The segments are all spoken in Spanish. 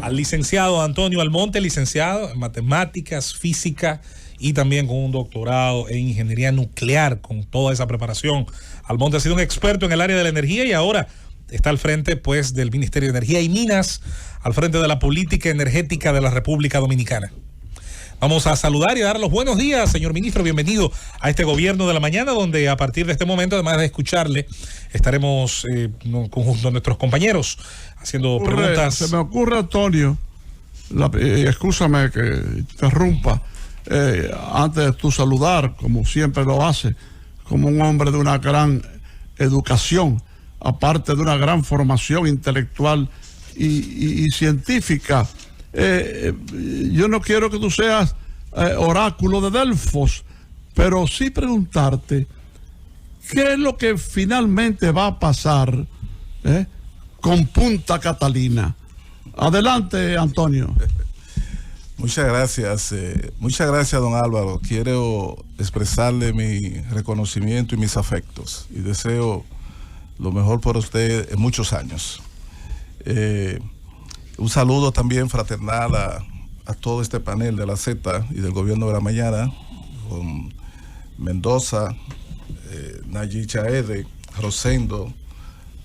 al licenciado Antonio Almonte, licenciado en matemáticas, física y también con un doctorado en ingeniería nuclear, con toda esa preparación. Almonte ha sido un experto en el área de la energía y ahora está al frente, pues, del Ministerio de Energía y Minas, al frente de la política energética de la República Dominicana. Vamos a saludar y dar los buenos días, señor ministro. Bienvenido a este Gobierno de la Mañana, donde a partir de este momento, además de escucharle, estaremos junto a nuestros compañeros haciendo preguntas. Se me ocurre, Antonio, excúsame que interrumpa, antes de tu saludar, como siempre lo hace, como un hombre de una gran educación, aparte de una gran formación intelectual y científica. Yo no quiero que tú seas oráculo de Delfos, pero sí preguntarte qué es lo que finalmente va a pasar con Punta Catalina. Adelante, Antonio. Muchas gracias, don Álvaro. Quiero expresarle mi reconocimiento y mis afectos y deseo lo mejor por usted en muchos años. Un saludo también fraternal a todo este panel de la Z y del Gobierno de la Mañana, con Mendoza, Nayib Chaede, Rosendo,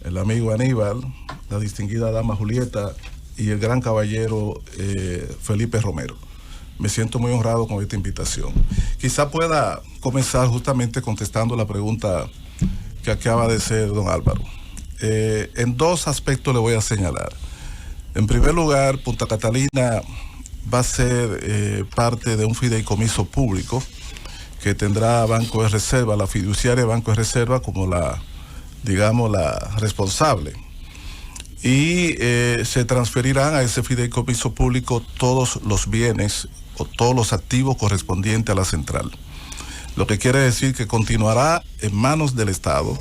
el amigo Aníbal, la distinguida dama Julieta y el gran caballero Felipe Romero. Me siento muy honrado con esta invitación. Quizá pueda comenzar justamente contestando la pregunta que acaba de hacer don Álvaro. En dos aspectos le voy a señalar. En primer lugar, Punta Catalina va a ser parte de un fideicomiso público que tendrá Banco de Reserva, la fiduciaria Banco de Reserva como la responsable. Y se transferirán a ese fideicomiso público todos los bienes o todos los activos correspondientes a la central. Lo que quiere decir que continuará en manos del Estado,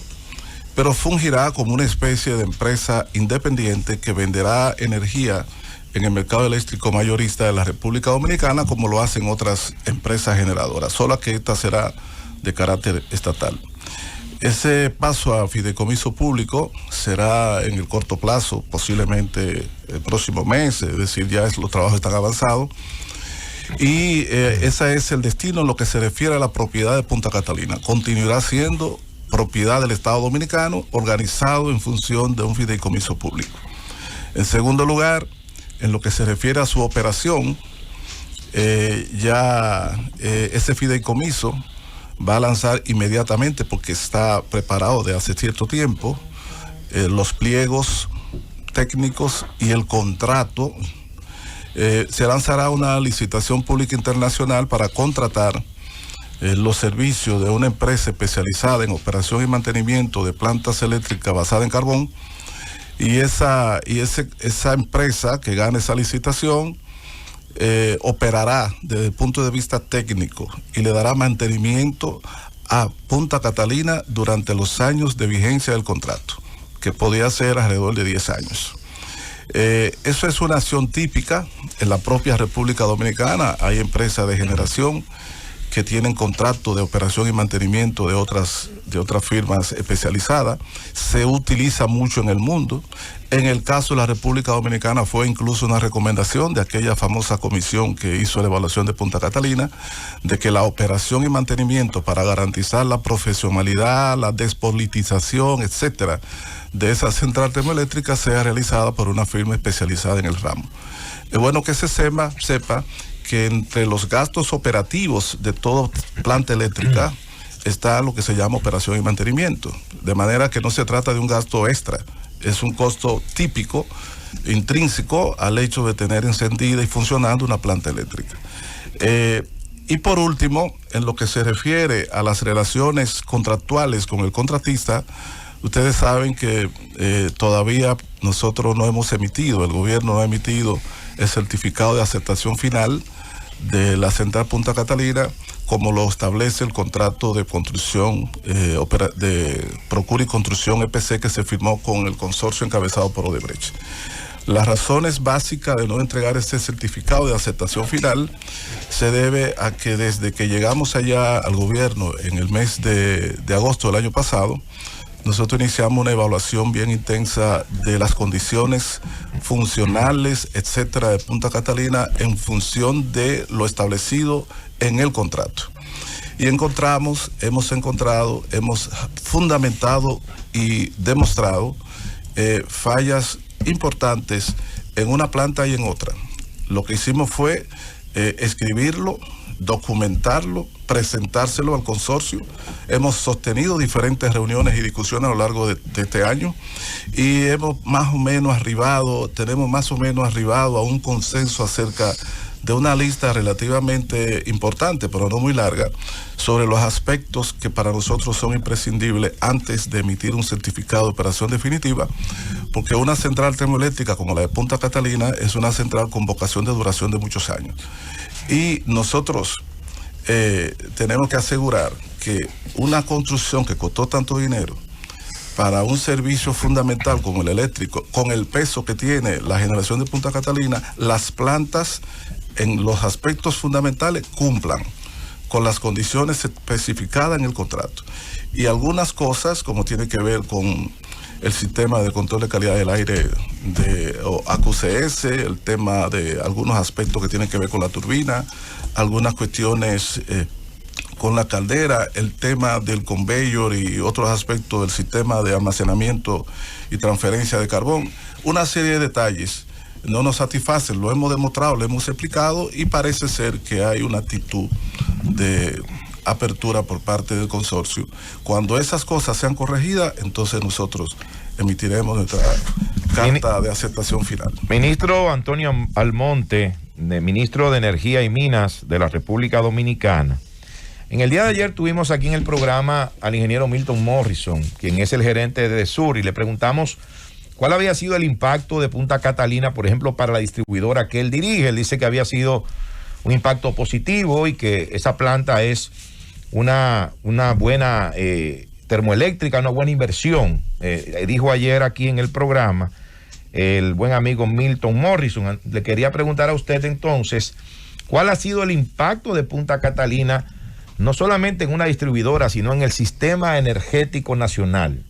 pero fungirá como una especie de empresa independiente que venderá energía en el mercado eléctrico mayorista de la República Dominicana, como lo hacen otras empresas generadoras, solo que esta será de carácter estatal. Ese paso a fideicomiso público será en el corto plazo, posiblemente el próximo mes, es decir, ya los trabajos están avanzados, y ese es el destino en lo que se refiere a la propiedad de Punta Catalina. Continuará siendo propiedad del Estado Dominicano, organizado en función de un fideicomiso público. En segundo lugar, en lo que se refiere a su operación, ese fideicomiso va a lanzar inmediatamente, porque está preparado de hace cierto tiempo, los pliegos técnicos y el contrato. Se lanzará una licitación pública internacional para contratar los servicios de una empresa especializada en operación y mantenimiento de plantas eléctricas basadas en carbón, y esa empresa que gane esa licitación operará desde el punto de vista técnico y le dará mantenimiento a Punta Catalina durante los años de vigencia del contrato, que podría ser alrededor de 10 años. Eso es una acción típica en la propia República Dominicana. Hay empresas de generación que tienen contrato de operación y mantenimiento de otras firmas especializadas. Se utiliza mucho en el mundo. En el caso de la República Dominicana fue incluso una recomendación de aquella famosa comisión que hizo la evaluación de Punta Catalina, de que la operación y mantenimiento, para garantizar la profesionalidad, la despolitización, etcétera, de esa central termoeléctrica sea realizada por una firma especializada en el ramo. Es bueno que se sepa que entre los gastos operativos de toda planta eléctrica está lo que se llama operación y mantenimiento, de manera que no se trata de un gasto extra, es un costo típico, intrínseco al hecho de tener encendida y funcionando una planta eléctrica. Y por último, en lo que se refiere a las relaciones contractuales con el contratista, ustedes saben que todavía nosotros no hemos emitido, el gobierno no ha emitido el certificado de aceptación final de la central Punta Catalina, como lo establece el contrato de construcción, de Procura y Construcción EPC, que se firmó con el consorcio encabezado por Odebrecht. Las razones básicas de no entregar este certificado de aceptación final se debe a que desde que llegamos allá al gobierno en el mes de agosto del año pasado, nosotros iniciamos una evaluación bien intensa de las condiciones funcionales, etcétera, de Punta Catalina en función de lo establecido en el contrato. Y hemos fundamentado y demostrado fallas importantes en una planta y en otra. Lo que hicimos fue escribirlo, documentarlo, presentárselo al consorcio. Hemos sostenido diferentes reuniones y discusiones a lo largo de este año y tenemos más o menos arribado a un consenso acerca de una lista relativamente importante, pero no muy larga, sobre los aspectos que para nosotros son imprescindibles antes de emitir un certificado de operación definitiva, porque una central termoeléctrica como la de Punta Catalina es una central con vocación de duración de muchos años. Y nosotros tenemos que asegurar que una construcción que costó tanto dinero para un servicio fundamental como el eléctrico, con el peso que tiene la generación de Punta Catalina, las plantas en los aspectos fundamentales cumplan con las condiciones especificadas en el contrato. Y algunas cosas, como tiene que ver con el sistema de control de calidad del aire de AQCS, el tema de algunos aspectos que tienen que ver con la turbina, algunas cuestiones con la caldera, el tema del conveyor y otros aspectos del sistema de almacenamiento y transferencia de carbón. Una serie de detalles no nos satisfacen, lo hemos demostrado, lo hemos explicado y parece ser que hay una actitud de apertura por parte del consorcio. Cuando esas cosas sean corregidas, entonces nosotros emitiremos nuestra carta de aceptación final. Ministro Antonio Almonte, ministro de Energía y Minas de la República Dominicana. En el día de ayer tuvimos aquí en el programa al ingeniero Milton Morrison, quien es el gerente de Sur, y le preguntamos cuál había sido el impacto de Punta Catalina, por ejemplo, para la distribuidora que él dirige. Él dice que había sido un impacto positivo y que esa planta es una buena termoeléctrica, una buena inversión. Dijo ayer aquí en el programa el buen amigo Milton Morrison. Le quería preguntar a usted entonces, ¿cuál ha sido el impacto de Punta Catalina, no solamente en una distribuidora, sino en el sistema energético nacional?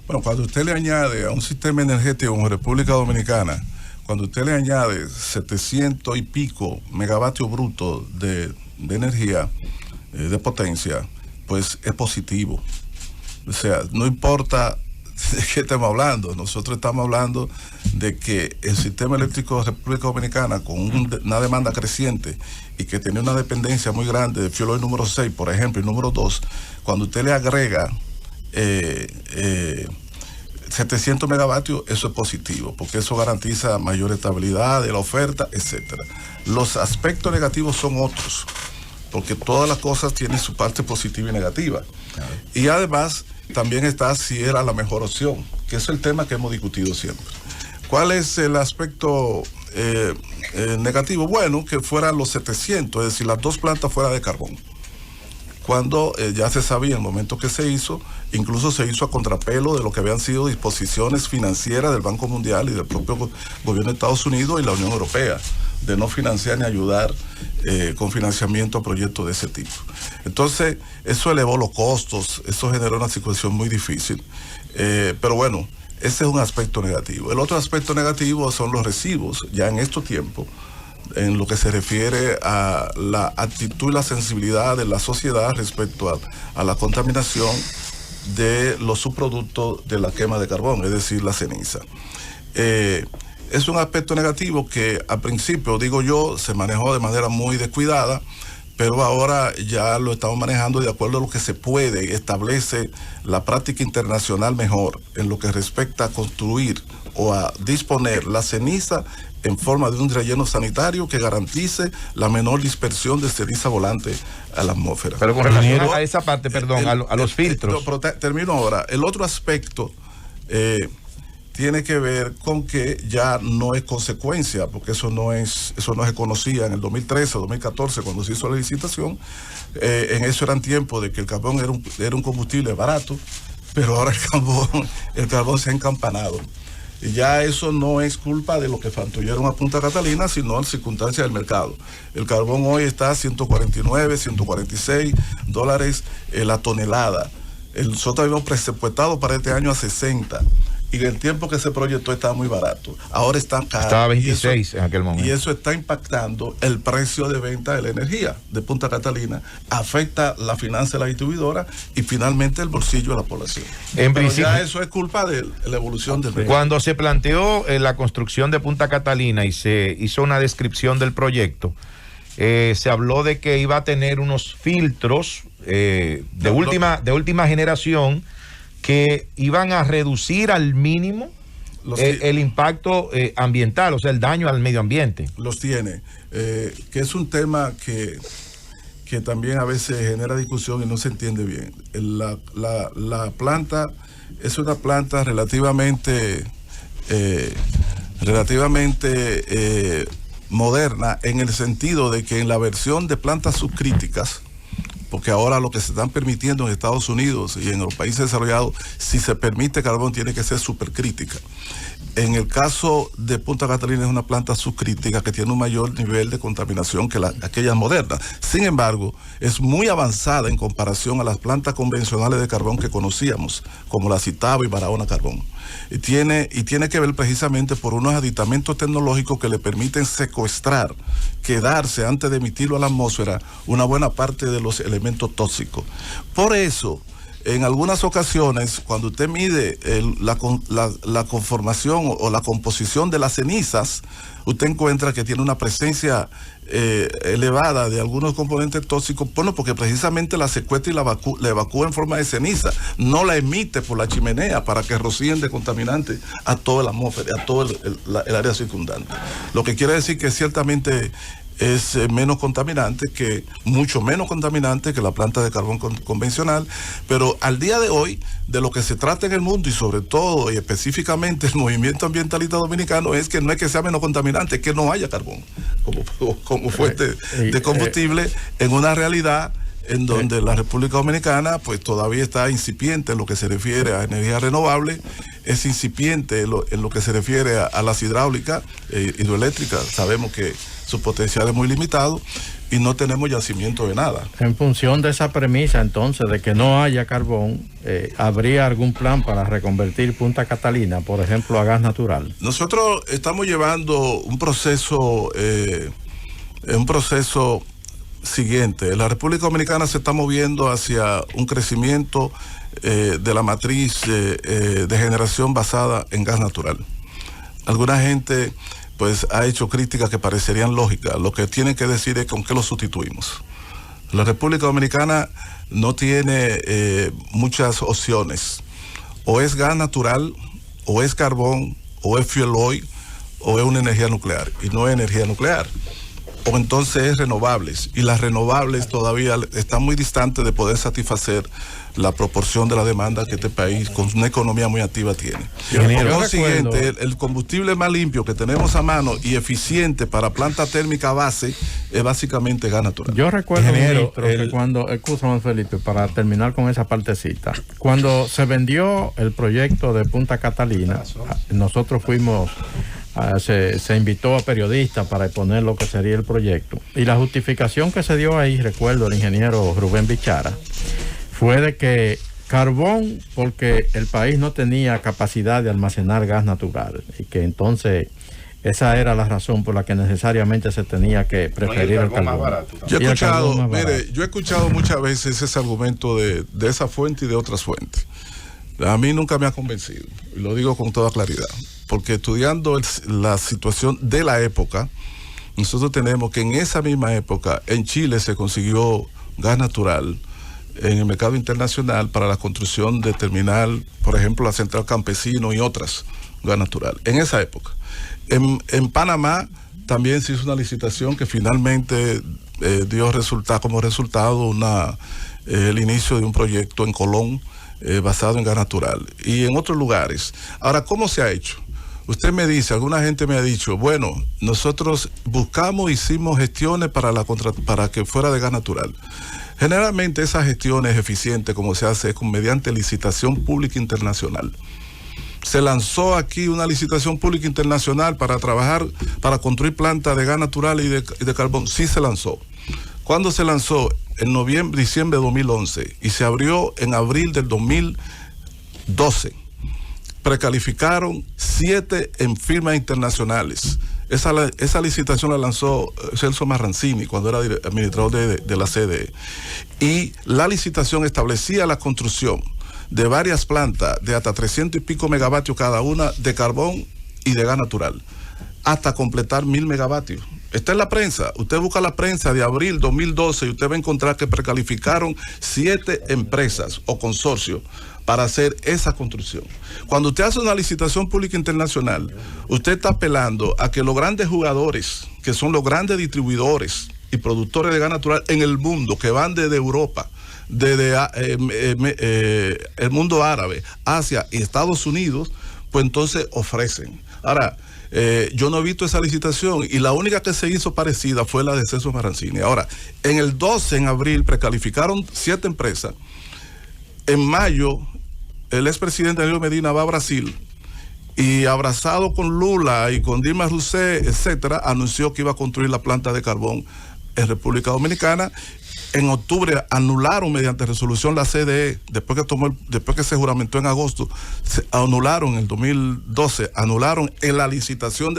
Bueno, cuando usted le añade a un sistema energético como República Dominicana, cuando usted le añade 700 y pico megavatios brutos de energía, de potencia, pues es positivo. O sea, no importa de qué estamos hablando, nosotros estamos hablando de que el sistema eléctrico de República Dominicana, con una demanda creciente y que tiene una dependencia muy grande de fuel oil número 6, por ejemplo, y número 2, cuando usted le agrega 700 megavatios, eso es positivo, porque eso garantiza mayor estabilidad de la oferta, etcétera. Los aspectos negativos son otros, porque todas las cosas tienen su parte positiva y negativa. Claro. Y además, también está si era la mejor opción, que es el tema que hemos discutido siempre. ¿Cuál es el aspecto negativo? Bueno, que fueran los 700, es decir, las dos plantas fuera de carbón. Cuando ya se sabía en el momento que se hizo, incluso se hizo a contrapelo de lo que habían sido disposiciones financieras del Banco Mundial y del propio gobierno de Estados Unidos y la Unión Europea, de no financiar ni ayudar con financiamiento a proyectos de ese tipo. Entonces, eso elevó los costos, eso generó una situación muy difícil. Pero bueno, ese es un aspecto negativo. El otro aspecto negativo son los residuos, ya en estos tiempos, en lo que se refiere a la actitud y la sensibilidad de la sociedad respecto a la contaminación de los subproductos de la quema de carbón, es decir, la ceniza. Es un aspecto negativo que al principio, digo yo, se manejó de manera muy descuidada, pero ahora ya lo estamos manejando de acuerdo a lo que se puede, establece la práctica internacional mejor en lo que respecta a construir o a disponer la ceniza en forma de un relleno sanitario que garantice la menor dispersión de ceniza volante a la atmósfera. Pero con relación a esa parte, perdón, a los filtros. Termino ahora. El otro aspecto tiene que ver con que ya no es consecuencia, porque eso no se conocía en el 2013 o 2014 cuando se hizo la licitación. En eso eran tiempos de que el carbón era un combustible barato, pero ahora el carbón se ha encampanado. Y ya eso no es culpa de lo que fantullaron a Punta Catalina, sino en circunstancias del mercado. El carbón hoy está a $149, $146 la tonelada. Nosotros habíamos presupuestado para este año a 60. Y el tiempo que se proyectó estaba muy barato. Ahora está caro. Estaba a 26 en aquel momento. Y eso está impactando el precio de venta de la energía de Punta Catalina, afecta la finanza de la distribuidora y finalmente el bolsillo de la población. En principio, ya eso es culpa de la evolución del mercado. Cuando se planteó la construcción de Punta Catalina y se hizo una descripción del proyecto, se habló de que iba a tener unos filtros de última generación que iban a reducir al mínimo el impacto ambiental, o sea, el daño al medio ambiente. Los tiene, que es un tema que también a veces genera discusión y no se entiende bien. La planta es una planta relativamente moderna, en el sentido de que en la versión de plantas subcríticas, porque ahora lo que se están permitiendo en Estados Unidos y en los países desarrollados, si se permite carbón, tiene que ser supercrítica. En el caso de Punta Catalina es una planta subcrítica que tiene un mayor nivel de contaminación que aquellas modernas. Sin embargo, es muy avanzada en comparación a las plantas convencionales de carbón que conocíamos, como la Citaba y Barahona Carbón. Y tiene que ver precisamente por unos aditamentos tecnológicos que le permiten secuestrar, quedarse antes de emitirlo a la atmósfera, una buena parte de los elementos tóxicos. Por eso, en algunas ocasiones, cuando usted mide la conformación o la composición de las cenizas, usted encuentra que tiene una presencia elevada de algunos componentes tóxicos, bueno, porque precisamente la secuestra y la evacúa en forma de ceniza, no la emite por la chimenea para que rocíen de contaminantes a toda la atmósfera, a todo el área circundante. Lo que quiere decir que ciertamente es mucho menos contaminante que la planta de carbón convencional, pero al día de hoy, de lo que se trata en el mundo y sobre todo y específicamente el movimiento ambientalista dominicano, es que no es que sea menos contaminante, es que no haya carbón como fuente de combustible en una realidad en donde la República Dominicana pues todavía está incipiente en lo que se refiere a energía renovable, es incipiente en lo que se refiere a las hidráulicas, hidroeléctricas. Sabemos que su potencial es muy limitado y no tenemos yacimiento de nada. En función de esa premisa, entonces, de que no haya carbón, ¿habría algún plan para reconvertir Punta Catalina, por ejemplo, a gas natural? Nosotros estamos llevando un proceso siguiente. La República Dominicana se está moviendo hacia un crecimiento de la matriz de generación basada en gas natural. Alguna gente pues ha hecho críticas que parecerían lógicas. Lo que tienen que decir es con qué lo sustituimos. La República Dominicana no tiene muchas opciones. O es gas natural, o es carbón, o es fuel oil, o es una energía nuclear. Y no es energía nuclear. O entonces es renovables, y las renovables todavía están muy distantes de poder satisfacer la proporción de la demanda que este país con una economía muy activa tiene. Por consiguiente, el combustible más limpio que tenemos a mano y eficiente para planta térmica base es básicamente gas natural. Yo recuerdo, ministro, que cuando, escúchame Felipe, para terminar con esa partecita, cuando se vendió el proyecto de Punta Catalina, nosotros fuimos... Se invitó a periodistas para exponer lo que sería el proyecto, y la justificación que se dio ahí, recuerdo el ingeniero Rubén Bichara, fue de que carbón, porque el país no tenía capacidad de almacenar gas natural, y que entonces esa era la razón por la que necesariamente se tenía que preferir el carbón. Yo he escuchado muchas veces ese argumento de esa fuente y de otras fuentes. A mí nunca me ha convencido, y lo digo con toda claridad, porque estudiando la situación de la época, nosotros tenemos que en esa misma época en Chile se consiguió gas natural en el mercado internacional para la construcción de terminal, por ejemplo la Central Campesino y otras, gas natural, en esa época. En Panamá también se hizo una licitación que finalmente dio como resultado el inicio de un proyecto en Colón, basado en gas natural, y en otros lugares. Ahora, ¿cómo se ha hecho? Usted me dice, alguna gente me ha dicho, bueno, nosotros hicimos gestiones para que fuera de gas natural. Generalmente esas gestiones eficientes, como se hace, es mediante licitación pública internacional. Se lanzó aquí una licitación pública internacional para construir plantas de gas natural y de carbón. Sí se lanzó. Cuando se lanzó en diciembre de 2011 y se abrió en abril del 2012, precalificaron 7 en firmas internacionales. Esa licitación la lanzó Celso Marrancini cuando era administrador de la CDE. Y la licitación establecía la construcción de varias plantas de hasta 300 y pico megavatios cada una de carbón y de gas natural, hasta completar 1000 megavatios. Está en la prensa. Usted busca la prensa de abril 2012 y usted va a encontrar que precalificaron 7 empresas o consorcios para hacer esa construcción. Cuando usted hace una licitación pública internacional, usted está apelando a que los grandes jugadores, que son los grandes distribuidores y productores de gas natural en el mundo, que van desde Europa, desde el mundo árabe, Asia y Estados Unidos, pues entonces ofrecen. Ahora, yo no he visto esa licitación y la única que se hizo parecida fue la de Celso Marrancini. Ahora, en el 12, en abril, precalificaron 7 empresas. En mayo, el expresidente Danilo Medina va a Brasil y, abrazado con Lula y con Dilma Rousseff, etcétera, anunció que iba a construir la planta de carbón en República Dominicana. En octubre anularon mediante resolución la CDE, después que se juramentó en agosto, se anularon en el 2012, anularon en la licitación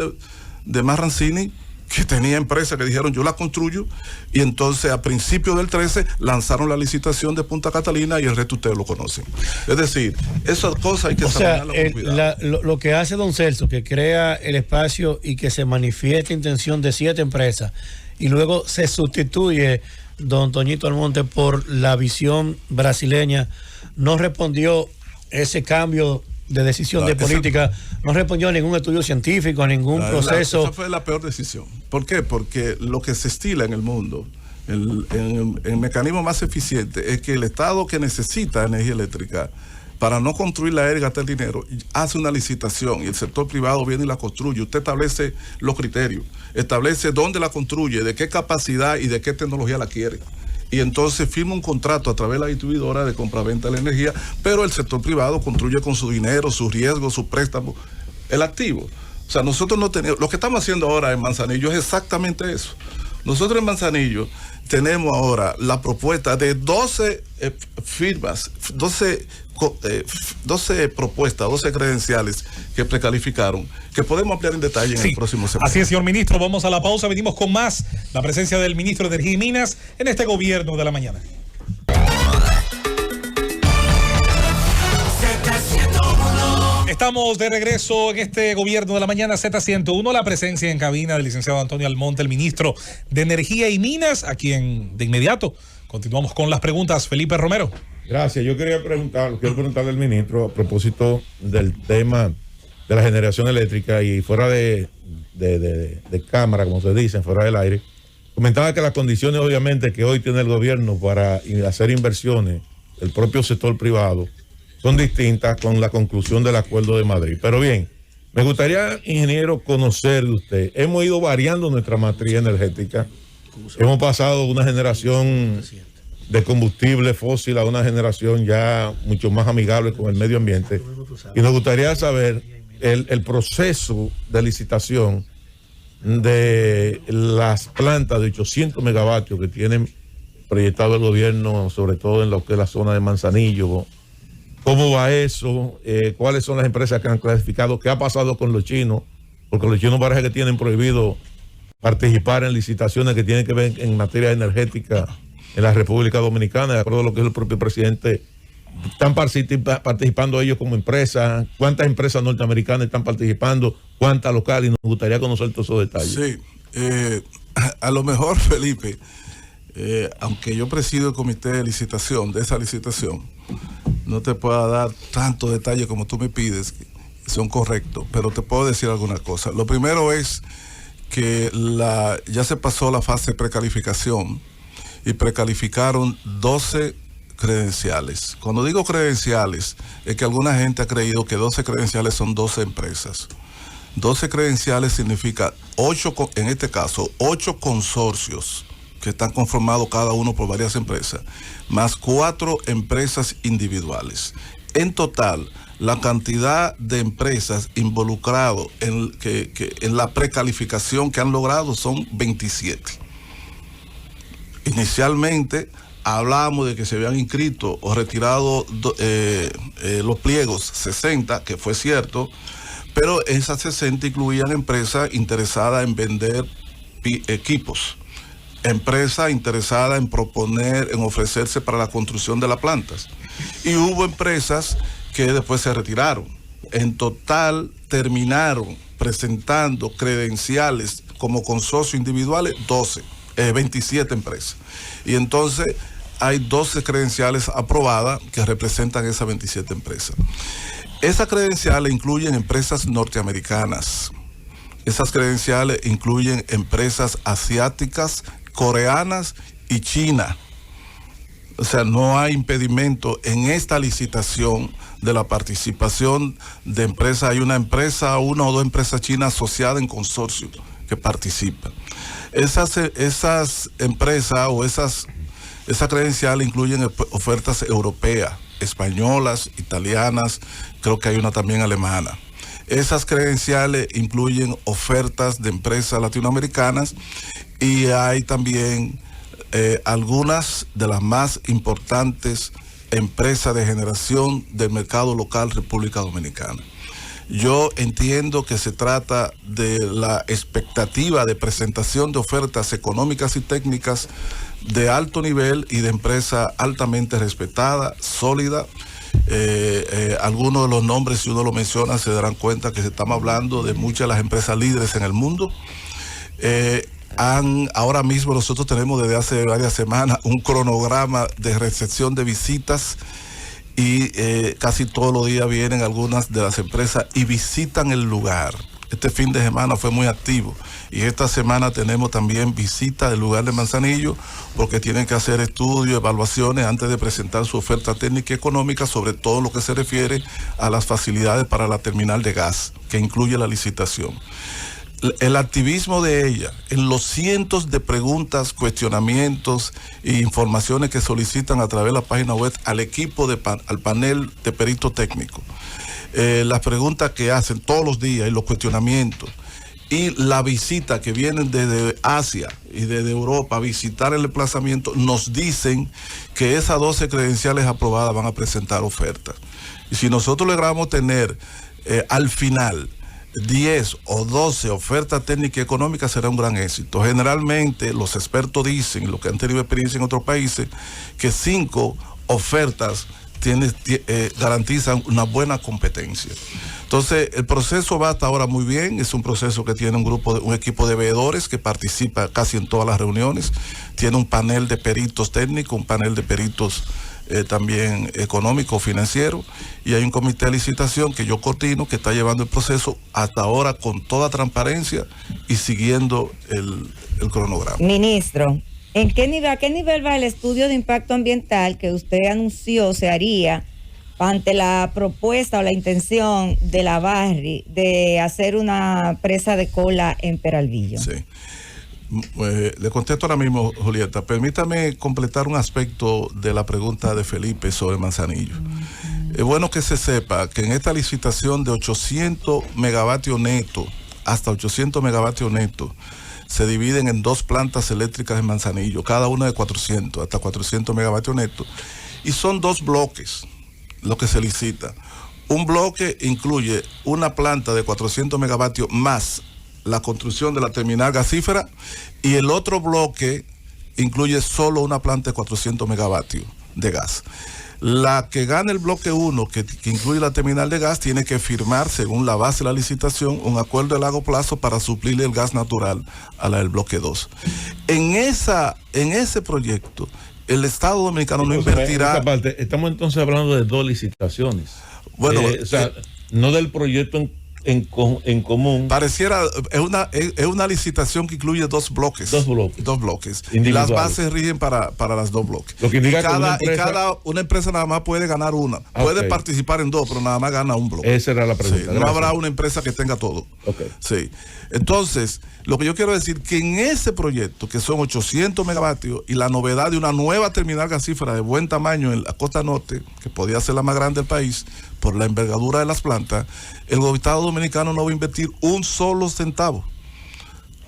de Marrancini, que tenía empresas que dijeron yo la construyo, y entonces a principios del 13 lanzaron la licitación de Punta Catalina y el resto ustedes lo conocen. Es decir, esas cosas hay que examinarlas con cuidado. Lo que hace don Celso, que crea el espacio y que se manifiesta intención de 7 empresas, y luego se sustituye don Toñito Almonte por la visión brasileña, no respondió ese cambio de decisión de política, no respondió a ningún estudio científico, a ningún proceso. Esa fue la peor decisión. ¿Por qué? Porque lo que se estila en el mundo, el mecanismo más eficiente es que el Estado, que necesita energía eléctrica para no construir la ERG, gastar el dinero, hace una licitación y el sector privado viene y la construye. Usted establece los criterios, establece dónde la construye, de qué capacidad y de qué tecnología la quiere. Y entonces firma un contrato a través de la distribuidora de compraventa de la energía, pero el sector privado construye con su dinero, sus riesgos, sus préstamos, el activo. O sea, nosotros no tenemos, lo que estamos haciendo ahora en Manzanillo es exactamente eso. Nosotros en Manzanillo tenemos ahora la propuesta de 12 firmas, 12 propuestas, 12 credenciales que precalificaron, que podemos ampliar en detalle en el próximo semestre. Así es, señor ministro. Vamos a la pausa. Venimos con más. La presencia del ministro de Energía y Minas en este gobierno de la mañana. Estamos de regreso en este gobierno de la mañana Z101, la presencia en cabina del licenciado Antonio Almonte, el ministro de Energía y Minas, a quien de inmediato continuamos con las preguntas. Felipe Romero. Gracias. Yo quiero preguntarle al ministro a propósito del tema de la generación eléctrica y fuera de cámara, como se dice, fuera del aire. Comentaba que las condiciones obviamente que hoy tiene el gobierno para hacer inversiones, el propio sector privado, son distintas con la conclusión del Acuerdo de Madrid. Pero bien, me gustaría, ingeniero, conocer de usted. Hemos ido variando nuestra matriz energética. Hemos pasado de una generación de combustible fósil a una generación ya mucho más amigable con el medio ambiente. Y nos gustaría saber el proceso de licitación de las plantas de 800 megavatios que tienen proyectado el gobierno, sobre todo en lo que es la zona de Manzanillo. ¿Cómo va eso? ¿Cuáles son las empresas que han clasificado? ¿Qué ha pasado con los chinos? Porque los chinos parece que tienen prohibido participar en licitaciones que tienen que ver en materia energética en la República Dominicana, de acuerdo a lo que es el propio presidente. ¿Están participando ellos como empresas? ¿Cuántas empresas norteamericanas están participando? ¿Cuántas locales? Y nos gustaría conocer todos esos detalles. Sí, a lo mejor, Felipe, aunque yo presido el comité de licitación, de esa licitación, no te puedo dar tanto detalle como tú me pides, que son correctos, pero te puedo decir alguna cosa. Lo primero es que ya se pasó la fase de precalificación y precalificaron 12 credenciales. Cuando digo credenciales, es que alguna gente ha creído que 12 credenciales son 12 empresas. 12 credenciales significa 8, en este caso, 8 consorcios que están conformados cada uno por varias empresas, más 4 empresas individuales. En total, la cantidad de empresas involucradas en la precalificación que han logrado son 27. Inicialmente hablábamos de que se habían inscrito o retirado los pliegos 60, que fue cierto, pero esas 60 incluían empresas interesadas en vender equipos, empresas interesadas en ofrecerse para la construcción de las plantas. Y hubo empresas que después se retiraron. En total terminaron presentando credenciales como consorcio individuales 27 empresas. Y entonces hay 12 credenciales aprobadas que representan esas 27 empresas. Esas credenciales incluyen empresas norteamericanas. Esas credenciales incluyen empresas asiáticas, coreanas y China. O sea, no hay impedimento en esta licitación de la participación de empresas. Hay una o dos empresas chinas asociadas en consorcio que participan. Esas empresas o esas credenciales incluyen ofertas europeas, españolas, italianas, creo que hay una también alemana. Esas credenciales incluyen ofertas de empresas latinoamericanas y hay también algunas de las más importantes empresas de generación del mercado local República Dominicana. Yo entiendo que se trata de la expectativa de presentación de ofertas económicas y técnicas de alto nivel y de empresas altamente respetadas, sólidas. Algunos de los nombres, si uno lo menciona, se darán cuenta que estamos hablando de muchas de las empresas líderes en el mundo. Ahora mismo nosotros tenemos desde hace varias semanas un cronograma de recepción de visitas y casi todos los días vienen algunas de las empresas y visitan el lugar. Este fin de semana fue muy activo y esta semana tenemos también visitas del lugar de Manzanillo porque tienen que hacer estudios, evaluaciones antes de presentar su oferta técnica y económica sobre todo lo que se refiere a las facilidades para la terminal de gas que incluye la licitación. El activismo de ella, en los cientos de preguntas, cuestionamientos e informaciones que solicitan a través de la página web al equipo, al panel de peritos técnicos, las preguntas que hacen todos los días y los cuestionamientos, y la visita que vienen desde Asia y desde Europa a visitar el emplazamiento, nos dicen que esas 12 credenciales aprobadas van a presentar ofertas. Y si nosotros logramos tener al final 10 o 12 ofertas técnicas y económicas, será un gran éxito. Generalmente los expertos dicen, los que han tenido experiencia en otros países, que 5 ofertas garantizan una buena competencia. Entonces el proceso va hasta ahora muy bien. Es un proceso que tiene un equipo de veedores que participa casi en todas las reuniones, tiene un panel de peritos técnicos, un panel de peritos también económico, financiero, y hay un comité de licitación que yo coordino que está llevando el proceso hasta ahora con toda transparencia y siguiendo el cronograma. Ministro, ¿a qué nivel va el estudio de impacto ambiental que usted anunció se haría ante la propuesta o la intención de la Barri de hacer una presa de cola en Peralvillo? Sí. Le contesto ahora mismo, Julieta. Permítame completar un aspecto de la pregunta de Felipe sobre Manzanillo. Es bueno que se sepa que en esta licitación de 800 megavatios netos, hasta 800 megavatios netos, se dividen en 2 plantas eléctricas en Manzanillo, cada una de 400, hasta 400 megavatios netos. Y son 2 bloques lo que se licita. Un bloque incluye una planta de 400 megavatios más la construcción de la terminal gasífera y el otro bloque incluye solo una planta de 400 megavatios de gas. La que gana el bloque 1, que incluye la terminal de gas, tiene que firmar, según la base de la licitación, un acuerdo de largo plazo para suplirle el gas natural a la del bloque 2. En ese proyecto, el Estado Dominicano no invertirá... En parte, estamos entonces hablando de 2 licitaciones. Bueno, no del proyecto en común. Pareciera, es una licitación que incluye 2 bloques. 2 bloques. Las bases rigen para las 2 bloques. Lo que indica una empresa nada más puede ganar una. Puede participar en 2, pero nada más gana un bloque. Esa era la pregunta. Sí, no habrá una empresa que tenga todo. Sí. Entonces, lo que yo quiero decir que en ese proyecto, que son 800 megavatios, y la novedad de una nueva terminal gasífera de buen tamaño en la costa norte, que podría ser la más grande del país, por la envergadura de las plantas, el Estado Dominicano no va a invertir un solo centavo.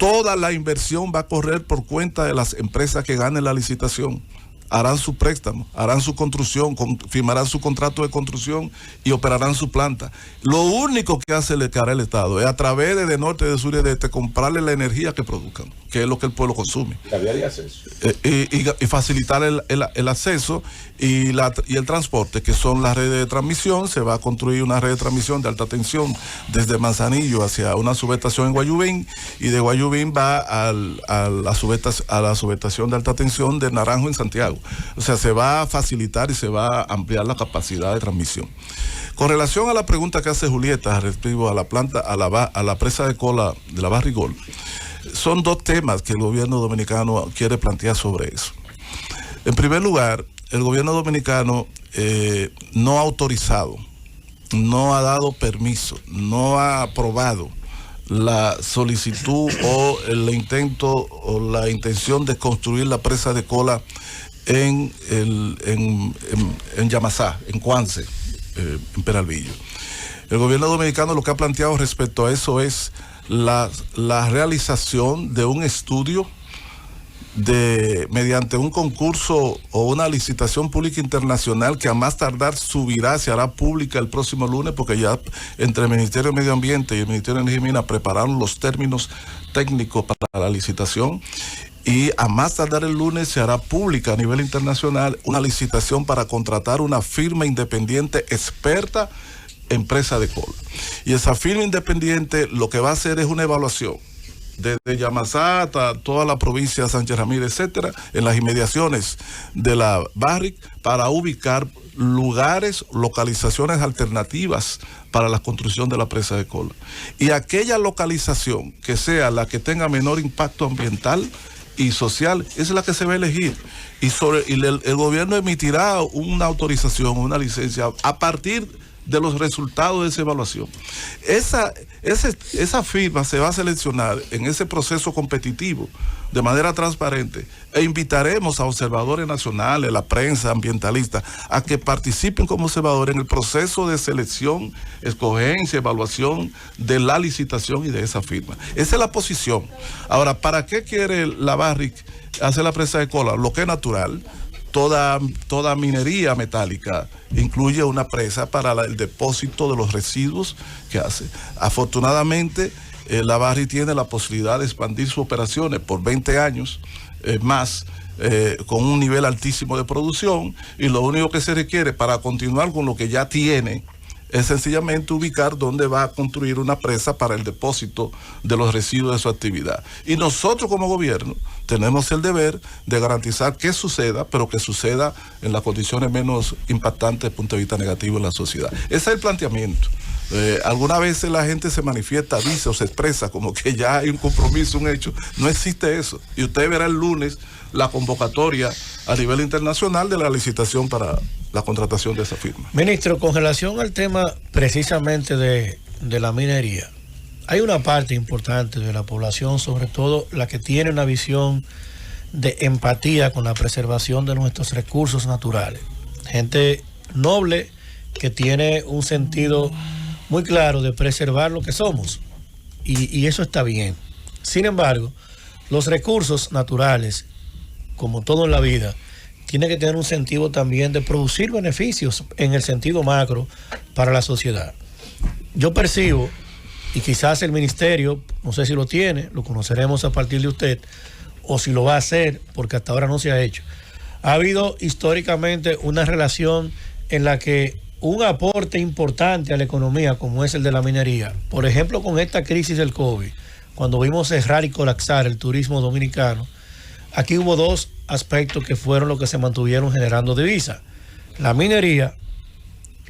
toda la inversión va a correr por cuenta de las empresas que ganen la licitación. Harán su préstamo, harán su construcción, firmarán su contrato de construcción y operarán su planta. Lo único que hará el Estado es a través de norte, de sur y de este comprarle la energía que produzcan, que es lo que el pueblo consume. La vía de acceso. Y facilitar el acceso y el transporte, que son las redes de transmisión. Se va a construir una red de transmisión de alta tensión desde Manzanillo hacia una subestación en Guayubín, y de Guayubín va a la subestación de alta tensión de Naranjo en Santiago. O sea, se va a facilitar y se va a ampliar la capacidad de transmisión. Con relación a la pregunta que hace Julieta respecto a la planta, a la presa de cola de la Barrigol, son dos temas que el gobierno dominicano quiere plantear sobre eso. En primer lugar, el gobierno dominicano no ha autorizado, no ha dado permiso, no ha aprobado la solicitud o el intento o la intención de construir la presa de cola en Yamasá, en Cuance, en Peralvillo. El gobierno dominicano lo que ha planteado respecto a eso es la realización de un estudio mediante un concurso o una licitación pública internacional que a más tardar se hará pública el próximo lunes, porque ya entre el Ministerio de Medio Ambiente y el Ministerio de Energía y Minas prepararon los términos técnicos para la licitación. Y a más tardar el lunes se hará pública a nivel internacional una licitación para contratar una firma independiente experta en presa de cola. Y esa firma independiente lo que va a hacer es una evaluación desde Yamasá hasta toda la provincia de Sánchez Ramírez, etcétera, en las inmediaciones de la Barrick, para ubicar lugares, localizaciones alternativas para la construcción de la presa de cola. Y aquella localización que sea la que tenga menor impacto ambiental y social, esa es la que se va a elegir. Y el gobierno emitirá una autorización, una licencia a partir de los resultados de esa evaluación. Esa firma se va a seleccionar en ese proceso competitivo de manera transparente, e invitaremos a observadores nacionales, la prensa ambientalista, a que participen como observadores en el proceso de selección, escogencia, evaluación de la licitación y de esa firma. Esa es la posición. Ahora, ¿para qué quiere la Barrick hacer la presa de cola? Lo que es natural. Toda minería metálica incluye una presa para el depósito de los residuos que hace. Afortunadamente, la Barrick tiene la posibilidad de expandir sus operaciones por 20 años más, con un nivel altísimo de producción, y lo único que se requiere para continuar con lo que ya tiene es sencillamente ubicar dónde va a construir una presa para el depósito de los residuos de su actividad. Y nosotros como gobierno tenemos el deber de garantizar que suceda, pero que suceda en las condiciones menos impactantes desde el punto de vista negativo en la sociedad. Ese es el planteamiento. Algunas veces la gente se manifiesta, dice o se expresa como que ya hay un compromiso, un hecho. No existe eso. Y usted verá el lunes la convocatoria a nivel internacional de la licitación para la contratación de esa firma. Ministro, con relación al tema precisamente de la minería, hay una parte importante de la población, sobre todo la que tiene una visión de empatía con la preservación de nuestros recursos naturales. Gente noble que tiene un sentido muy claro de preservar lo que somos, y eso está bien. Sin embargo, los recursos naturales, como todo en la vida, tiene que tener un sentido también de producir beneficios en el sentido macro para la sociedad. Yo percibo, y quizás el ministerio, no sé si lo tiene, lo conoceremos a partir de usted, o si lo va a hacer, porque hasta ahora no se ha hecho. Ha habido históricamente una relación en la que un aporte importante a la economía, como es el de la minería, por ejemplo con esta crisis del COVID, cuando vimos cerrar y colapsar el turismo dominicano, aquí hubo dos aspectos que fueron los que se mantuvieron generando divisas: la minería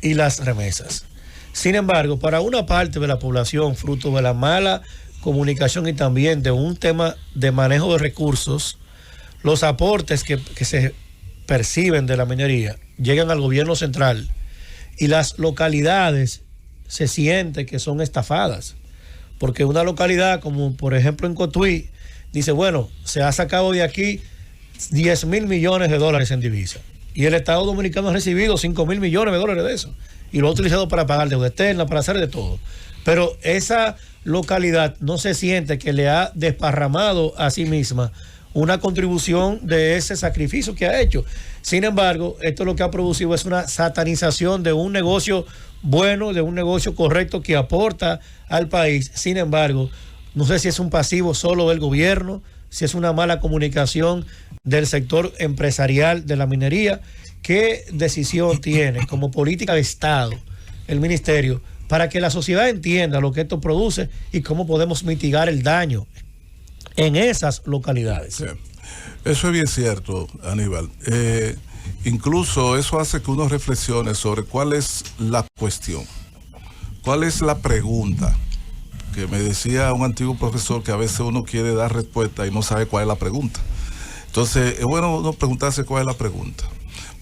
y las remesas. Sin embargo, para una parte de la población, fruto de la mala comunicación y también de un tema de manejo de recursos, los aportes que se perciben de la minería llegan al gobierno central y las localidades se sienten que son estafadas, porque una localidad como por ejemplo en Cotuí dice, bueno, se ha sacado de aquí 10 mil millones de dólares en divisas y el Estado Dominicano ha recibido 5 mil millones de dólares de eso. y lo ha utilizado para pagar deuda externa, para hacer de todo. Pero esa localidad no se siente que le ha desparramado a sí misma una contribución de ese sacrificio que ha hecho. Sin embargo, esto lo que ha producido es una satanización de un negocio bueno, de un negocio correcto que aporta al país. Sin embargo, no sé si es un pasivo solo del gobierno, si es una mala comunicación del sector empresarial de la minería. ¿Qué decisión tiene como política de Estado el ministerio para que la sociedad entienda lo que esto produce y cómo podemos mitigar el daño en esas localidades? Sí. Eso es bien cierto, Aníbal. Incluso eso hace que uno reflexione sobre cuál es la cuestión, cuál es la pregunta. Que me decía un antiguo profesor que a veces uno quiere dar respuesta y no sabe cuál es la pregunta. Entonces, es bueno uno preguntarse cuál es la pregunta.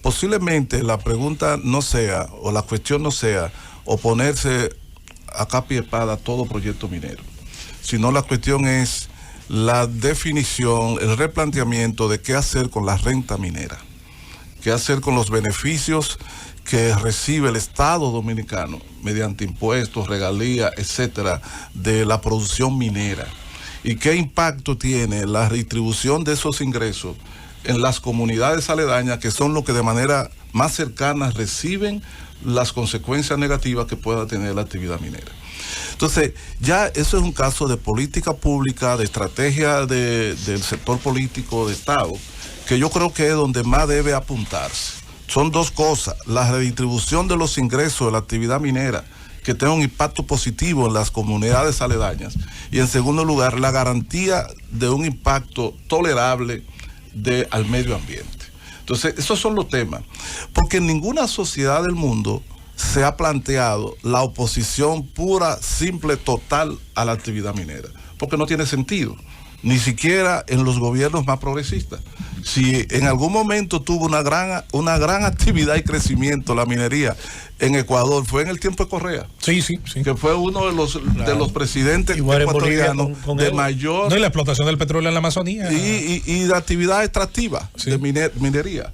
Posiblemente la pregunta no sea, o la cuestión no sea, oponerse a capa y espada a todo proyecto minero, sino la cuestión es la definición, el replanteamiento de qué hacer con la renta minera, qué hacer con los beneficios que recibe el Estado dominicano mediante impuestos, regalías, etcétera, de la producción minera, y qué impacto tiene la redistribución de esos ingresos en las comunidades aledañas, que son los que de manera más cercana reciben las consecuencias negativas que pueda tener la actividad minera. Entonces, ya eso es un caso de política pública, de estrategia del sector político de Estado, que yo creo que es donde más debe apuntarse. Son dos cosas: la redistribución de los ingresos de la actividad minera, que tenga un impacto positivo en las comunidades aledañas, y en segundo lugar, la garantía de un impacto tolerable al medio ambiente. Entonces, esos son los temas, porque en ninguna sociedad del mundo se ha planteado la oposición pura, simple, total a la actividad minera, porque no tiene sentido, ni siquiera en los gobiernos más progresistas. Si en algún momento tuvo una gran actividad y crecimiento la minería en Ecuador, fue en el tiempo de Correa. Sí. Que fue uno de los presidentes ecuatorianos de mayor... No, y la explotación del petróleo en la Amazonía. Y de actividad extractiva, de minería.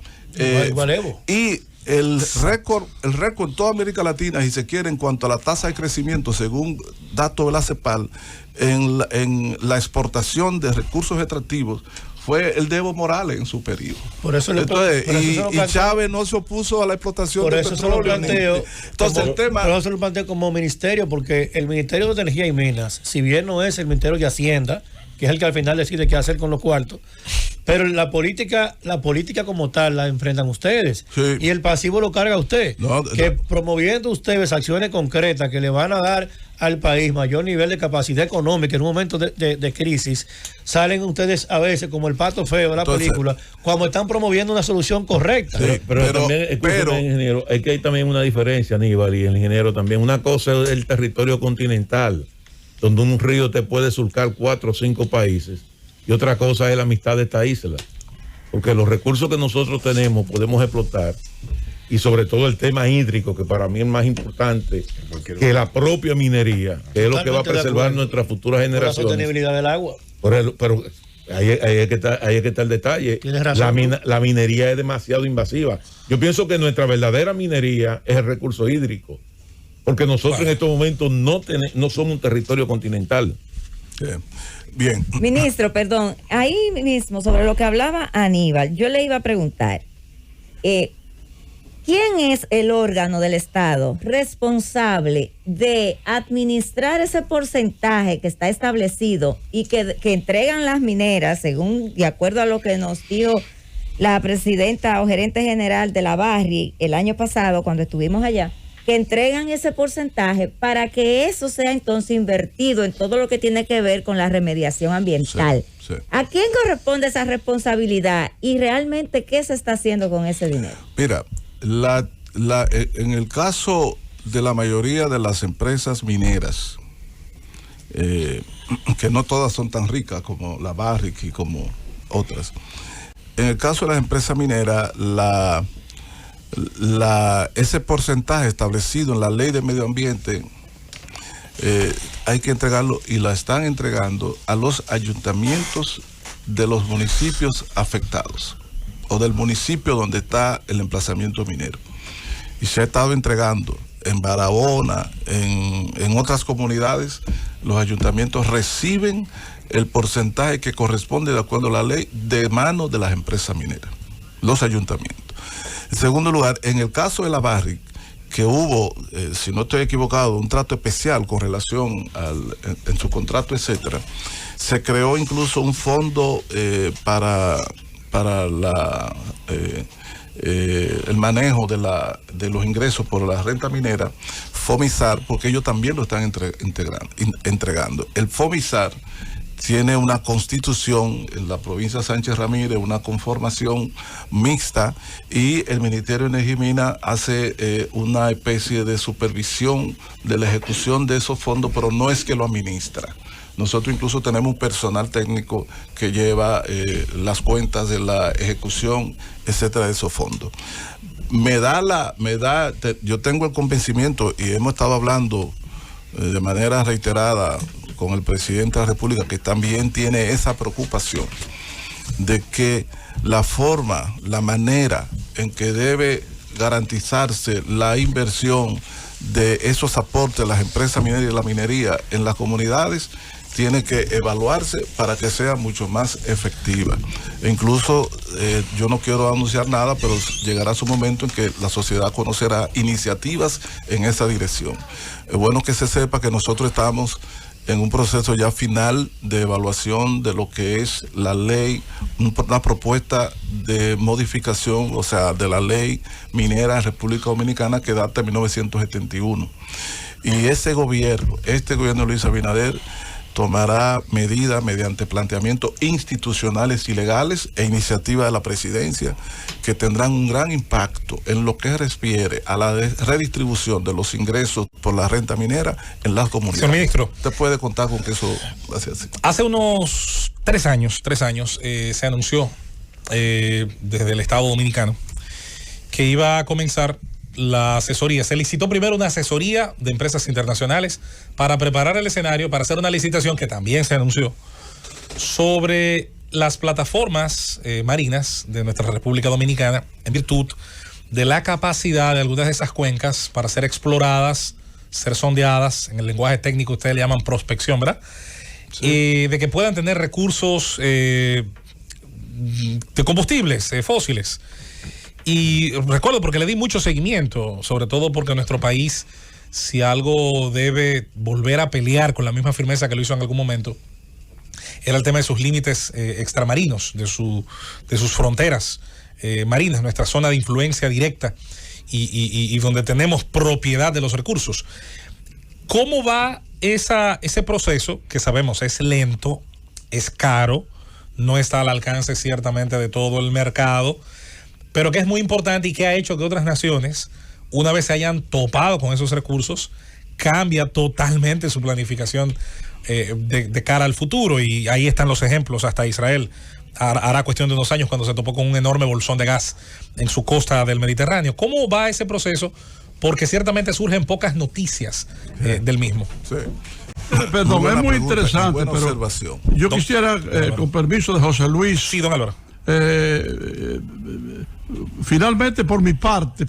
Y el récord en toda América Latina, si se quiere, en cuanto a la tasa de crecimiento, según datos de la CEPAL, en la exportación de recursos extractivos, fue el de Evo Morales en su periodo. Por eso y Chávez no se opuso a la explotación del petróleo. Por eso se lo planteo. Entonces el tema... Por eso se lo planteo como ministerio, porque el Ministerio de Energía y Minas, si bien no es el Ministerio de Hacienda, que es el que al final decide qué hacer con los cuartos, pero la política como tal la enfrentan ustedes, sí. Y el pasivo lo carga usted, promoviendo ustedes acciones concretas que le van a dar al país mayor nivel de capacidad económica en un momento de crisis, salen ustedes a veces como el pato feo de la película, cuando están promoviendo una solución correcta. Sí, pero también, ingeniero, es que hay también una diferencia, Aníbal, y el ingeniero también. Una cosa es el territorio continental, donde un río te puede surcar 4 o 5 países, y otra cosa es la amistad de esta isla, porque los recursos que nosotros tenemos podemos explotar, y sobre todo el tema hídrico, que para mí es más importante que la propia minería, que es lo que va a preservar nuestras futuras generaciones. Por la sostenibilidad del agua. Pero ahí es que está el detalle. Tienes razón. La minería es demasiado invasiva. Yo pienso que nuestra verdadera minería es el recurso hídrico, porque nosotros en estos momentos no somos un territorio continental. Bien. Ministro, perdón, ahí mismo sobre lo que hablaba Aníbal, yo le iba a preguntar, ¿quién es el órgano del Estado responsable de administrar ese porcentaje que está establecido y que entregan las mineras, según, de acuerdo a lo que nos dijo la presidenta o gerente general de la Barri el año pasado cuando estuvimos allá, que entregan ese porcentaje para que eso sea entonces invertido en todo lo que tiene que ver con la remediación ambiental? Sí. ¿A quién corresponde esa responsabilidad y realmente qué se está haciendo con ese dinero? Mira, en el caso de la mayoría de las empresas mineras, que no todas son tan ricas como la Barrick y como otras, en el caso de las empresas mineras, ese porcentaje establecido en la ley de medio ambiente hay que entregarlo, y la están entregando a los ayuntamientos de los municipios afectados o del municipio donde está el emplazamiento minero, y se ha estado entregando en Barahona, en otras comunidades, los ayuntamientos reciben el porcentaje que corresponde de acuerdo a la ley de manos de las empresas mineras, los ayuntamientos. En segundo lugar, en el caso de la Barrick, que hubo, si no estoy equivocado, un trato especial con relación en su contrato, etcétera, se creó incluso un fondo para el manejo de los ingresos por la renta minera, FOMISAR, porque ellos también lo están entregando. El FOMISAR tiene una constitución en la provincia de Sánchez Ramírez, una conformación mixta, y el Ministerio de Energía y Minas hace una especie de supervisión de la ejecución de esos fondos, pero no es que lo administra. Nosotros incluso tenemos un personal técnico que lleva las cuentas de la ejecución, etcétera, de esos fondos. Yo tengo el convencimiento, y hemos estado hablando de manera reiterada con el presidente de la República, que también tiene esa preocupación de que la manera en que debe garantizarse la inversión de esos aportes de las empresas mineras y de la minería en las comunidades tiene que evaluarse para que sea mucho más efectiva. E incluso yo no quiero anunciar nada, pero llegará su momento en que la sociedad conocerá iniciativas en esa dirección. Es bueno que se sepa que nosotros estamos en un proceso ya final de evaluación de lo que es la ley, una propuesta de modificación, o sea, de la ley minera de República Dominicana, que data de 1971. Y este gobierno de Luis Abinader, tomará medidas mediante planteamientos institucionales y legales e iniciativas de la presidencia que tendrán un gran impacto en lo que refiere a la redistribución de los ingresos por la renta minera en las comunidades. Señor ministro, usted puede contar con que eso va a ser así. Hace unos 3 años, se anunció desde el Estado Dominicano que iba a comenzar la asesoría. Se licitó primero una asesoría de empresas internacionales para preparar el escenario, para hacer una licitación que también se anunció sobre las plataformas marinas de nuestra República Dominicana, en virtud de la capacidad de algunas de esas cuencas para ser exploradas, ser sondeadas, en el lenguaje técnico ustedes le llaman prospección, ¿verdad? Sí. De que puedan tener recursos de combustibles fósiles. Y recuerdo porque le di mucho seguimiento, sobre todo porque nuestro país, si algo debe volver a pelear con la misma firmeza que lo hizo en algún momento, era el tema de sus límites extramarinos, de sus fronteras marinas, nuestra zona de influencia directa y donde tenemos propiedad de los recursos. ¿Cómo va ese proceso, que sabemos es lento, es caro, no está al alcance ciertamente de todo el mercado, pero que es muy importante y que ha hecho que otras naciones, una vez se hayan topado con esos recursos, cambia totalmente su planificación de cara al futuro? Y ahí están los ejemplos. Hasta Israel hará cuestión de unos años cuando se topó con un enorme bolsón de gas en su costa del Mediterráneo. ¿Cómo va ese proceso? Porque ciertamente surgen pocas noticias del mismo. Sí. Perdón, es muy interesante, pero observación. Yo quisiera, con permiso de José Luis. Sí, don Álvaro. Finalmente, por mi parte,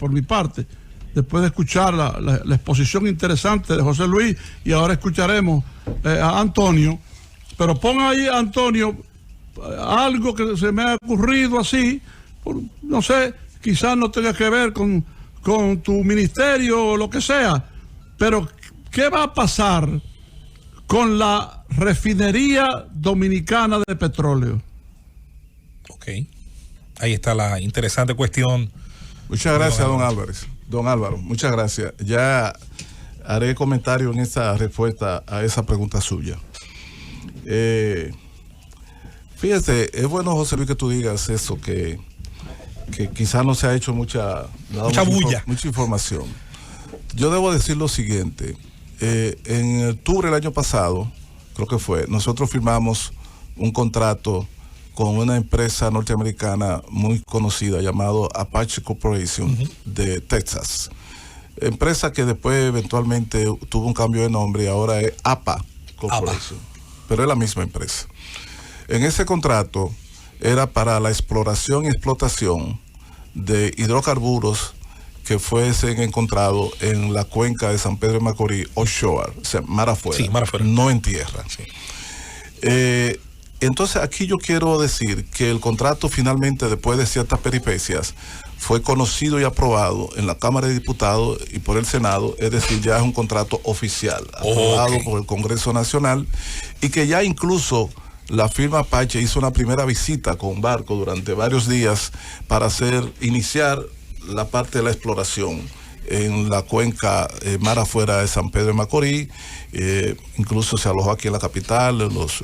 después de escuchar la exposición interesante de José Luis, y ahora escucharemos a Antonio, pero ponga ahí, Antonio, algo que se me ha ocurrido así, no sé, quizás no tenga que ver con tu ministerio o lo que sea, pero ¿qué va a pasar con la refinería dominicana de petróleo? Ok, ahí está la interesante cuestión. Muchas gracias, don Álvaro, muchas gracias. Ya haré comentario en esta respuesta a esa pregunta suya. Fíjese, es bueno, José Luis, que tú digas eso, que quizás no se ha hecho mucha bulla, mucha información. Yo debo decir lo siguiente. En octubre del año pasado, creo que fue, nosotros firmamos un contrato con una empresa norteamericana muy conocida llamado Apache Corporation de Texas. Empresa que después eventualmente tuvo un cambio de nombre y ahora es APA Corporation. Pero es la misma empresa. En ese contrato era para la exploración y explotación de hidrocarburos que fuesen encontrados en la cuenca de San Pedro de Macorís, offshore, o sea, mar afuera, Sí, mar afuera. no en tierra. Sí. Entonces aquí yo quiero decir que el contrato finalmente, después de ciertas peripecias, fue conocido y aprobado en la Cámara de Diputados y por el Senado, es decir, ya es un contrato oficial, aprobado por el Congreso Nacional, y que ya incluso la firma Apache hizo una primera visita con barco durante varios días para iniciar la parte de la exploración en la cuenca mar afuera de San Pedro de Macorís. Incluso se alojó aquí en la capital los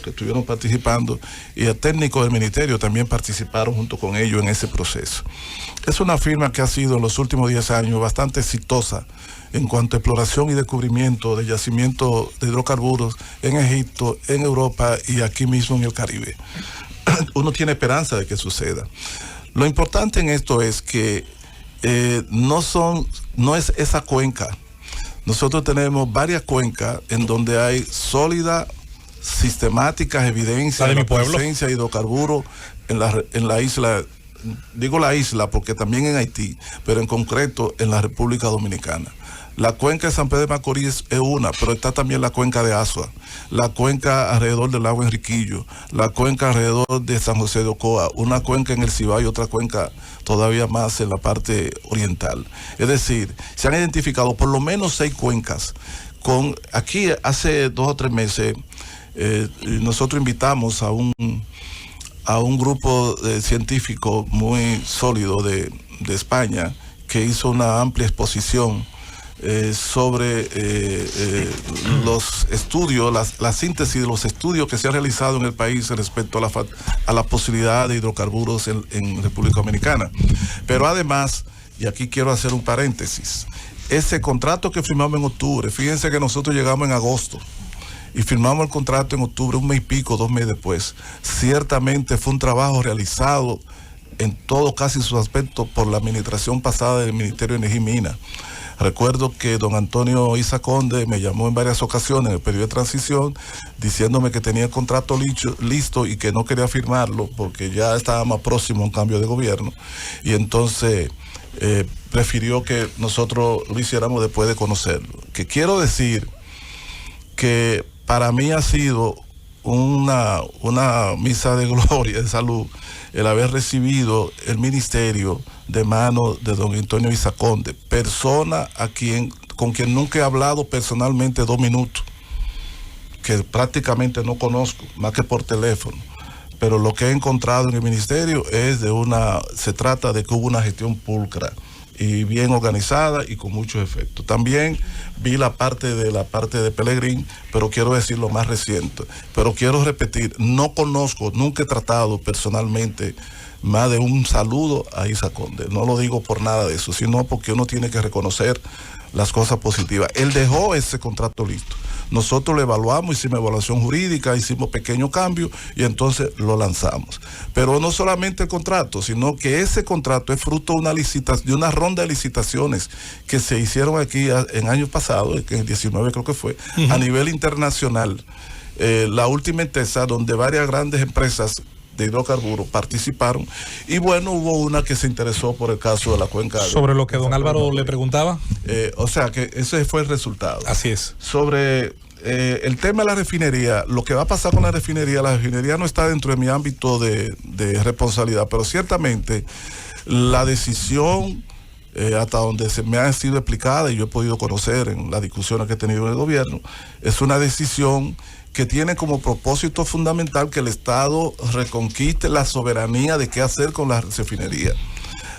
que estuvieron participando, y el técnico del ministerio también participaron junto con ellos en ese proceso. Es una firma que ha sido en los últimos 10 años bastante exitosa en cuanto a exploración y descubrimiento de yacimientos de hidrocarburos en Egipto, en Europa y aquí mismo en el Caribe. Uno tiene esperanza de que suceda. Lo importante en esto es que no es esa cuenca. Nosotros tenemos varias cuencas en donde hay sólidas, sistemáticas evidencias de la presencia de hidrocarburos en la isla. Digo la isla porque también en Haití, pero en concreto en la República Dominicana. La cuenca de San Pedro de Macorís es una, pero está también la cuenca de Azua, la cuenca alrededor del lago Enriquillo, la cuenca alrededor de San José de Ocoa, una cuenca en el Cibao y otra cuenca todavía más en la parte oriental. Es decir, se han identificado por lo menos 6 cuencas. Aquí hace 2 o 3 meses nosotros invitamos a un grupo de científicos muy sólido de España que hizo una amplia exposición sobre los estudios, la síntesis de los estudios que se han realizado en el país respecto a la posibilidad de hidrocarburos en República Dominicana. Pero además, y aquí quiero hacer un paréntesis, ese contrato que firmamos en octubre, fíjense que nosotros llegamos en agosto y firmamos el contrato en octubre, 1 mes y pico, 2 meses después. Ciertamente fue un trabajo realizado en todo casi sus aspectos por la administración pasada del Ministerio de Energía y Minas. Recuerdo que don Antonio Isa Conde me llamó en varias ocasiones en el periodo de transición diciéndome que tenía el contrato listo y que no quería firmarlo porque ya estaba más próximo a un cambio de gobierno, y entonces prefirió que nosotros lo hiciéramos después de conocerlo. Que quiero decir que para mí ha sido una misa de gloria, de salud, el haber recibido el ministerio de manos de don Antonio Isa Conde, persona con quien nunca he hablado personalmente 2 minutos, que prácticamente no conozco, más que por teléfono, pero lo que he encontrado en el ministerio se trata de que hubo una gestión pulcra y bien organizada y con mucho efecto. También vi la parte de Pelegrín, pero quiero decir lo más reciente. Pero quiero repetir, no conozco, nunca he tratado personalmente más de un saludo a Isa Conde. No lo digo por nada de eso, sino porque uno tiene que reconocer las cosas positivas. Él dejó ese contrato listo. Nosotros lo evaluamos, hicimos evaluación jurídica, hicimos pequeños cambios y entonces lo lanzamos. Pero no solamente el contrato, sino que ese contrato es fruto de una ronda de licitaciones que se hicieron aquí en años pasados, en el 19 creo que fue, a nivel internacional. La última en Texas, donde varias grandes empresas de hidrocarburos participaron, y bueno, hubo una que se interesó por el caso de la cuenca. Sobre lo que don Álvaro le preguntaba. O sea que ese fue el resultado. Así es. Sobre el tema de la refinería, lo que va a pasar con la refinería no está dentro de mi ámbito de responsabilidad, pero ciertamente la decisión, hasta donde se me ha sido explicada y yo he podido conocer en las discusiones que he tenido en el gobierno, es una decisión que tiene como propósito fundamental que el Estado reconquiste la soberanía de qué hacer con la refinería.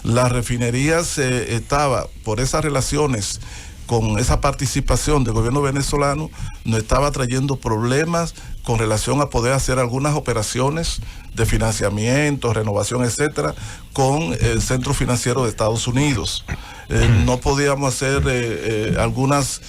La refinería estaba, por esas relaciones, con esa participación del gobierno venezolano, nos estaba trayendo problemas con relación a poder hacer algunas operaciones de financiamiento, renovación, etcétera, con el Centro Financiero de Estados Unidos. No podíamos hacer algunas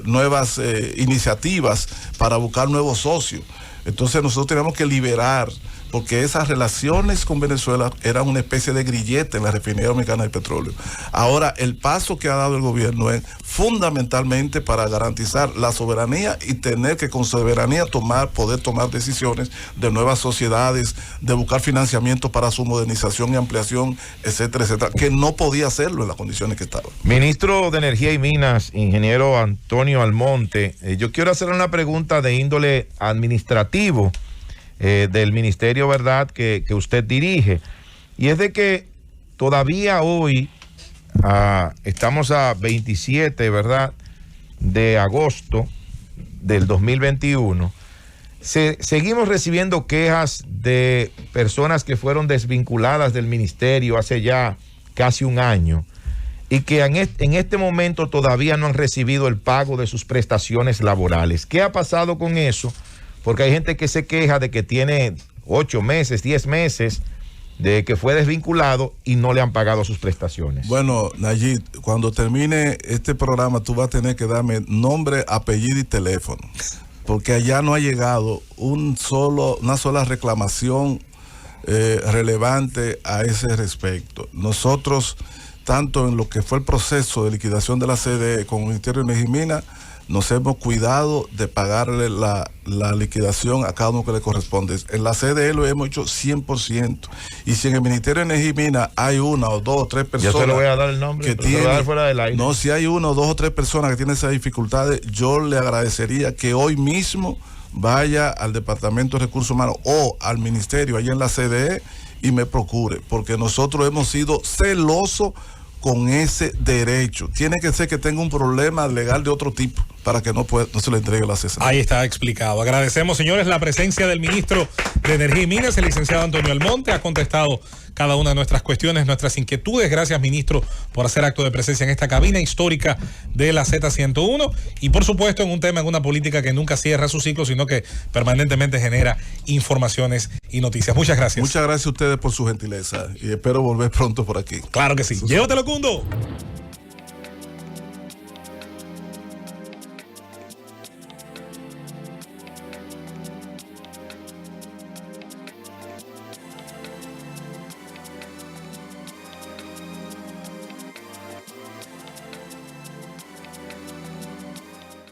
nuevas iniciativas para buscar nuevos socios. Entonces nosotros teníamos que liberar porque esas relaciones con Venezuela eran una especie de grillete en la refinería dominicana de petróleo. Ahora, el paso que ha dado el gobierno es fundamentalmente para garantizar la soberanía y tener que con soberanía poder tomar decisiones de nuevas sociedades, de buscar financiamiento para su modernización y ampliación, etcétera, etcétera, que no podía hacerlo en las condiciones que estaba. Ministro de Energía y Minas, ingeniero Antonio Almonte, yo quiero hacer una pregunta de índole administrativo del ministerio, ¿verdad?, que usted dirige, y es de que todavía hoy estamos a 27, ¿verdad?, de agosto del 2021. Seguimos recibiendo quejas de personas que fueron desvinculadas del ministerio hace ya casi un año y que en este momento todavía no han recibido el pago de sus prestaciones laborales. ¿Qué ha pasado con eso? Porque hay gente que se queja de que tiene 8 meses, 10 meses de que fue desvinculado y no le han pagado sus prestaciones. Bueno, Nayib, cuando termine este programa tú vas a tener que darme nombre, apellido y teléfono, porque allá no ha llegado una sola reclamación relevante a ese respecto. Nosotros, tanto en lo que fue el proceso de liquidación de la CDE con el Ministerio de Energía y Minas, nos hemos cuidado de pagarle la liquidación a cada uno que le corresponde. En la CDE lo hemos hecho 100%. Y si en el Ministerio de Energía y Minas hay 1 o 2 o 3 personas... Yo se lo voy a dar el nombre, que tienen, dar fuera del aire. No, si hay 1 o 2 o 3 personas que tienen esas dificultades, yo le agradecería que hoy mismo vaya al Departamento de Recursos Humanos o al Ministerio allá en la CDE y me procure, porque nosotros hemos sido celosos con ese derecho. Tiene que ser que tenga un problema legal de otro tipo para que no se le entregue la cesantía. Ahí está explicado. Agradecemos, señores, la presencia del ministro de Energía y Minas, el licenciado Antonio Almonte. Ha contestado cada una de nuestras cuestiones, nuestras inquietudes. Gracias, ministro, por hacer acto de presencia en esta cabina histórica de la Z101. Y, por supuesto, en un tema, en una política que nunca cierra su ciclo, sino que permanentemente genera informaciones y noticias. Muchas gracias. Muchas gracias a ustedes por su gentileza y espero volver pronto por aquí. Claro que sí. Llévatelo, Cundo.